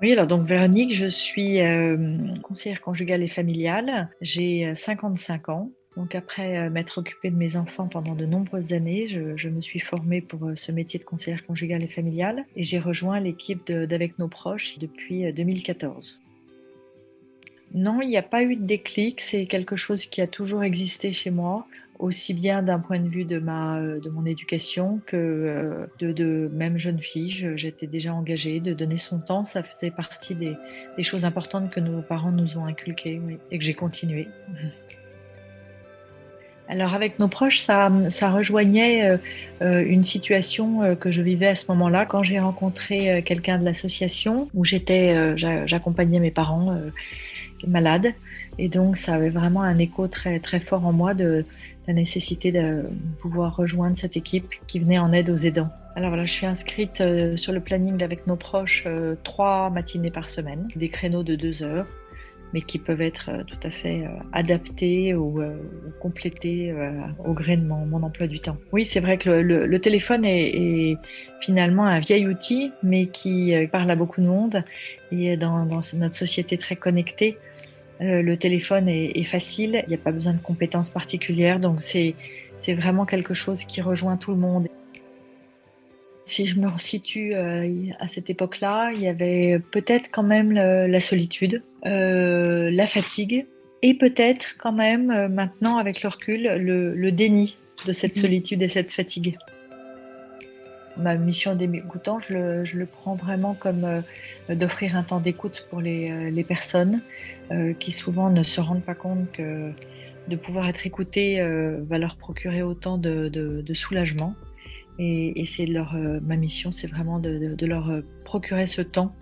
Oui, alors donc Véronique, je suis, conseillère conjugale et familiale. J'ai, 55 ans. Donc après, m'être occupée de mes enfants pendant de nombreuses années, je me suis formée pour, ce métier de conseillère conjugale et familiale et j'ai rejoint l'équipe d'Avec nos proches depuis, 2014. Non, il n'y a pas eu de déclic, c'est quelque chose qui a toujours existé chez moi, aussi bien d'un point de vue de mon éducation que, de même jeune fille. J'étais déjà engagée, de donner son temps, ça faisait partie des choses importantes que nos parents nous ont inculquées, oui, et que j'ai continué. Alors avec nos proches, ça rejoignait, une situation, que je vivais à ce moment-là quand j'ai rencontré, quelqu'un de l'association où j'accompagnais mes parents, malades et donc ça avait vraiment un écho très, très fort en moi de la nécessité de pouvoir rejoindre cette équipe qui venait en aide aux aidants. Alors voilà, je suis inscrite, sur le planning d'Avec nos proches, 3 matinées par semaine, des créneaux de 2 heures mais qui peuvent être tout à fait adaptés ou complétés au gré de mon emploi du temps. Oui, c'est vrai que le téléphone est finalement un vieil outil, mais qui parle à beaucoup de monde. Et dans notre société très connectée, le téléphone est facile, il n'y a pas besoin de compétences particulières, donc c'est vraiment quelque chose qui rejoint tout le monde. Si je me resitue, à cette époque-là, il y avait peut-être quand même la solitude, la fatigue et peut-être quand même, maintenant avec le recul, le déni de cette solitude et cette fatigue. Ma mission d'écoutant, je le prends vraiment comme, d'offrir un temps d'écoute pour les personnes, qui souvent ne se rendent pas compte que de pouvoir être écoutées, va leur procurer autant de soulagement. Et c'est ma mission, c'est vraiment de leur procurer ce temps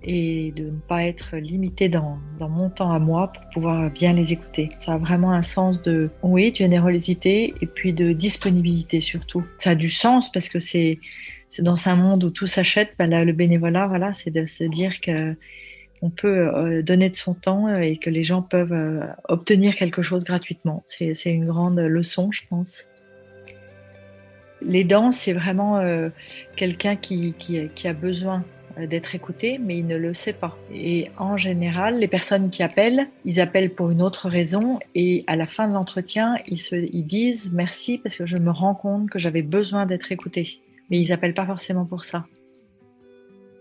et de ne pas être limitée dans mon temps à moi pour pouvoir bien les écouter. Ça a vraiment un sens oui, de générosité et puis de disponibilité surtout. Ça a du sens parce que c'est dans un monde où tout s'achète, bah là, le bénévolat, voilà, c'est de se dire que on peut donner de son temps et que les gens peuvent obtenir quelque chose gratuitement. C'est une grande leçon, je pense. L'aidant, c'est vraiment, quelqu'un qui a besoin, d'être écouté, mais il ne le sait pas et en général, les personnes qui appellent, ils appellent pour une autre raison et à la fin de l'entretien, ils disent: «Merci parce que je me rends compte que j'avais besoin d'être écouté». Mais ils appellent pas forcément pour ça.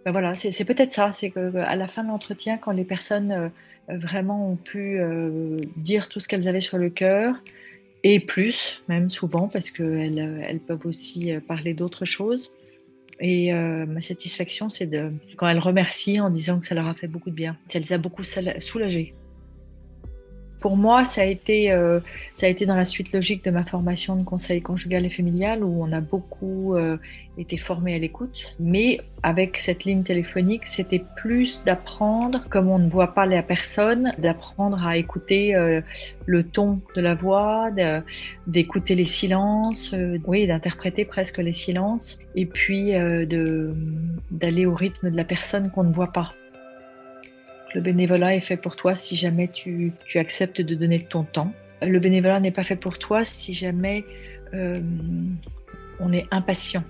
Bah, voilà, c'est peut-être ça, c'est qu'à la fin de l'entretien, quand les personnes, vraiment ont pu, dire tout ce qu'elles avaient sur le cœur, et plus, même souvent, parce qu'elles peuvent aussi parler d'autres choses. Et ma satisfaction, c'est quand elles remercient en disant que ça leur a fait beaucoup de bien. Ça les a beaucoup soulagées. Pour moi, ça a été dans la suite logique de ma formation de conseil conjugal et familial où on a beaucoup été formé à l'écoute. Mais avec cette ligne téléphonique, c'était plus d'apprendre, comme on ne voit pas la personne, d'apprendre à écouter le ton de la voix, d'écouter les silences, oui, d'interpréter presque les silences et puis d'aller au rythme de la personne qu'on ne voit pas. Le bénévolat est fait pour toi si jamais tu acceptes de donner de ton temps. Le bénévolat n'est pas fait pour toi si jamais, on est impatient.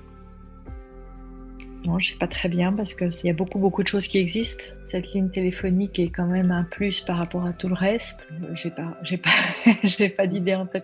Non, je sais pas très bien parce qu'il y a beaucoup, beaucoup de choses qui existent. Cette ligne téléphonique est quand même un plus par rapport à tout le reste. J'ai pas j'ai pas d'idée en tête.